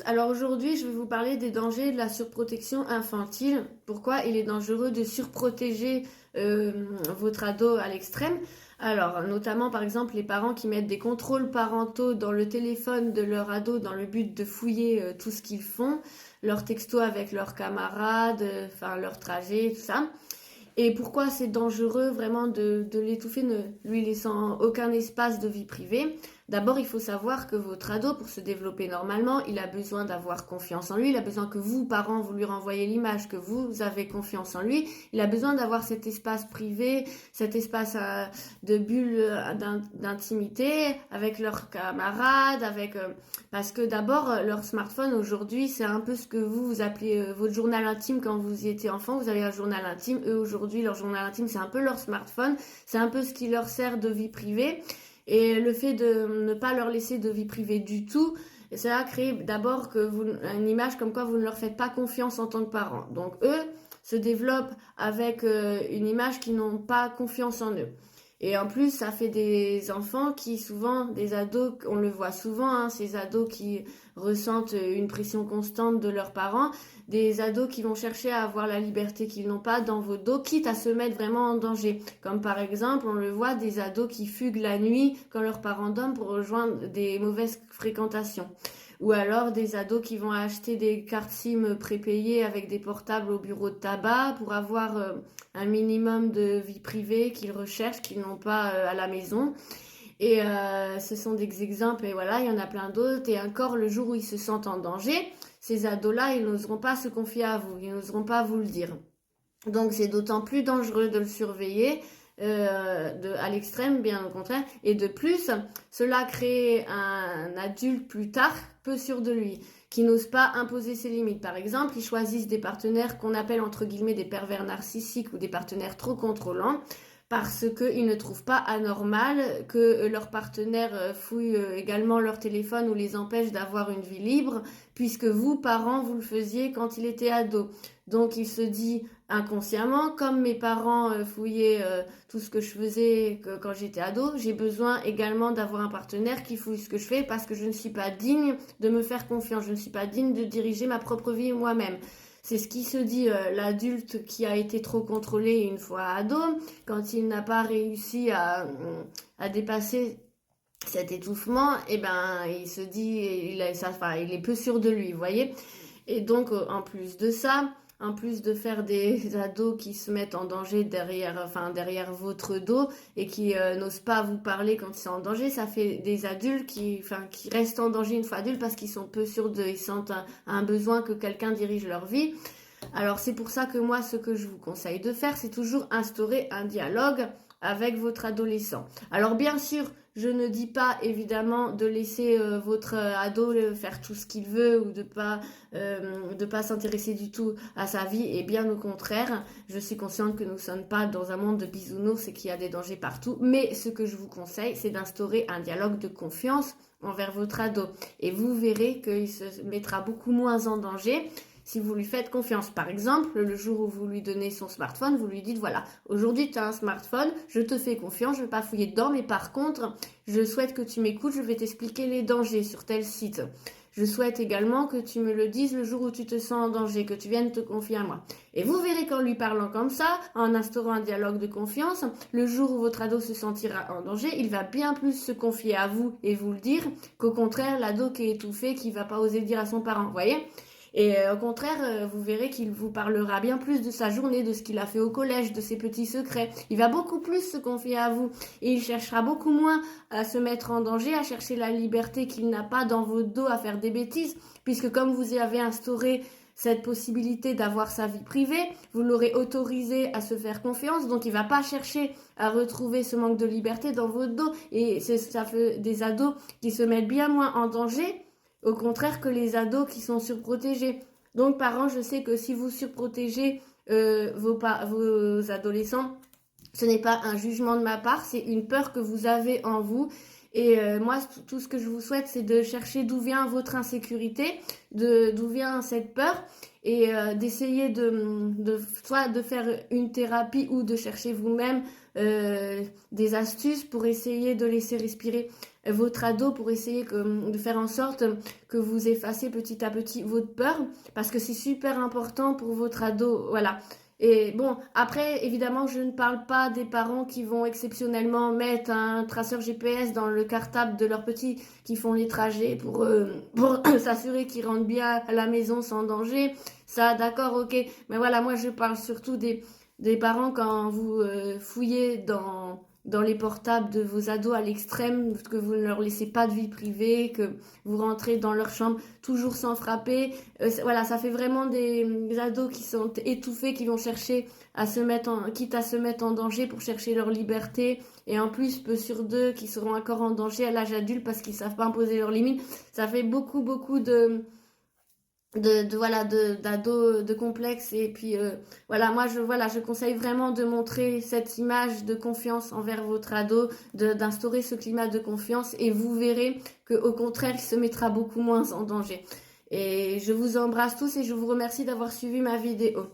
Alors aujourd'hui je vais vous parler des dangers de la surprotection infantile. Pourquoi il est dangereux de surprotéger votre ado à l'extrême. Alors notamment par exemple les parents qui mettent des contrôles parentaux dans le téléphone de leur ado dans le but de fouiller tout ce qu'ils font, leurs textos avec leurs camarades, enfin leur trajet, tout ça. Et pourquoi c'est dangereux vraiment de l'étouffer, ne lui laissant aucun espace de vie privée. D'abord, il faut savoir que votre ado, pour se développer normalement, il a besoin d'avoir confiance en lui. Il a besoin que vous, parents, vous lui renvoyez l'image que vous avez confiance en lui. Il a besoin d'avoir cet espace privé, cet espace de bulle d'intimité avec leurs camarades, parce que d'abord, leur smartphone aujourd'hui, c'est un peu ce que vous appelez votre journal intime quand vous y étiez enfant. Vous avez un journal intime. Eux, aujourd'hui, leur journal intime, c'est un peu leur smartphone. C'est un peu ce qui leur sert de vie privée. Et le fait de ne pas leur laisser de vie privée du tout, ça crée d'abord une image comme quoi vous ne leur faites pas confiance en tant que parents. Donc eux se développent avec une image qui n'ont pas confiance en eux. Et en plus, ça fait des enfants qui souvent, des ados, on le voit souvent, ces ados qui ressentent une pression constante de leurs parents, des ados qui vont chercher à avoir la liberté qu'ils n'ont pas dans vos dos, quitte à se mettre vraiment en danger. Comme par exemple, on le voit, des ados qui fuguent la nuit quand leurs parents dorment pour rejoindre des mauvaises fréquentations. Ou alors des ados qui vont acheter des cartes SIM prépayées avec des portables au bureau de tabac pour avoir un minimum de vie privée qu'ils recherchent, qu'ils n'ont pas à la maison. Et ce sont des exemples, et voilà, il y en a plein d'autres. Et encore, le jour où ils se sentent en danger, ces ados-là, ils n'oseront pas se confier à vous, ils n'oseront pas vous le dire. Donc c'est d'autant plus dangereux de le surveiller à l'extrême, bien au contraire. Et de plus, cela crée un adulte plus tard peu sûr de lui, qui n'ose pas imposer ses limites. Par exemple, ils choisissent des partenaires qu'on appelle entre guillemets des pervers narcissiques ou des partenaires trop contrôlants, parce qu'ils ne trouvent pas anormal que leurs partenaires fouillent également leur téléphone ou les empêchent d'avoir une vie libre, puisque vous, parents, vous le faisiez quand il était ado. Donc il se dit inconsciemment, comme mes parents fouillaient tout ce que je faisais quand j'étais ado, j'ai besoin également d'avoir un partenaire qui fouille ce que je fais parce que je ne suis pas digne de me faire confiance, je ne suis pas digne de diriger ma propre vie moi-même. C'est ce qui se dit l'adulte qui a été trop contrôlé une fois ado, quand il n'a pas réussi à dépasser cet étouffement, et ben il se dit, il est peu sûr de lui, vous voyez. Et donc en plus de ça, en plus de faire des ados qui se mettent en danger derrière votre dos et qui n'osent pas vous parler quand ils sont en danger, ça fait des adultes qui restent en danger une fois adultes parce qu'ils sont peu sûrs d'eux, ils sentent un besoin que quelqu'un dirige leur vie. Alors c'est pour ça que moi, ce que je vous conseille de faire, c'est toujours instaurer un dialogue avec votre adolescent. Alors bien sûr, je ne dis pas évidemment de laisser votre ado faire tout ce qu'il veut ou de pas s'intéresser du tout à sa vie, et bien au contraire, je suis consciente que nous ne sommes pas dans un monde de bisounours et qu'il y a des dangers partout, mais ce que je vous conseille, c'est d'instaurer un dialogue de confiance envers votre ado, et vous verrez qu'il se mettra beaucoup moins en danger si vous lui faites confiance. Par exemple, le jour où vous lui donnez son smartphone, vous lui dites voilà, aujourd'hui tu as un smartphone, je te fais confiance, je ne vais pas fouiller dedans, mais par contre, je souhaite que tu m'écoutes, je vais t'expliquer les dangers sur tel site. Je souhaite également que tu me le dises le jour où tu te sens en danger, que tu viennes te confier à moi. Et vous verrez qu'en lui parlant comme ça, en instaurant un dialogue de confiance, le jour où votre ado se sentira en danger, il va bien plus se confier à vous et vous le dire, qu'au contraire, l'ado qui est étouffé, qui ne va pas oser le dire à son parent, vous voyez ? Et au contraire, vous verrez qu'il vous parlera bien plus de sa journée, de ce qu'il a fait au collège, de ses petits secrets. Il va beaucoup plus se confier à vous et il cherchera beaucoup moins à se mettre en danger, à chercher la liberté qu'il n'a pas dans votre dos, à faire des bêtises, puisque comme vous avez instauré cette possibilité d'avoir sa vie privée, vous l'aurez autorisé à se faire confiance, donc il va pas chercher à retrouver ce manque de liberté dans votre dos. Et ça fait des ados qui se mettent bien moins en danger, au contraire que les ados qui sont surprotégés. Donc parents, je sais que si vous surprotégez vos adolescents, ce n'est pas un jugement de ma part, c'est une peur que vous avez en vous Et moi, tout ce que je vous souhaite, c'est de chercher d'où vient votre insécurité, d'où vient cette peur, et d'essayer soit de faire une thérapie ou de chercher vous-même des astuces pour essayer de laisser respirer votre ado, pour essayer de faire en sorte que vous effacez petit à petit votre peur, parce que c'est super important pour votre ado, voilà. Et bon, après, évidemment, je ne parle pas des parents qui vont exceptionnellement mettre un traceur GPS dans le cartable de leurs petits qui font les trajets pour s'assurer qu'ils rentrent bien à la maison sans danger. Ça, d'accord, ok. Mais voilà, moi, je parle surtout des parents quand vous fouillez dans les portables de vos ados à l'extrême, que vous ne leur laissez pas de vie privée, que vous rentrez dans leur chambre toujours sans frapper. Voilà, ça fait vraiment des ados qui sont étouffés, qui vont chercher quitte à se mettre en danger pour chercher leur liberté. Et en plus, peu sur deux qui seront encore en danger à l'âge adulte parce qu'ils savent pas imposer leurs limites. Ça fait beaucoup, beaucoup d'ados de complexes. Et puis voilà, moi je conseille vraiment de montrer cette image de confiance envers votre ado, d'instaurer ce climat de confiance, et vous verrez que au contraire il se mettra beaucoup moins en danger. Et je vous embrasse tous et je vous remercie d'avoir suivi ma vidéo.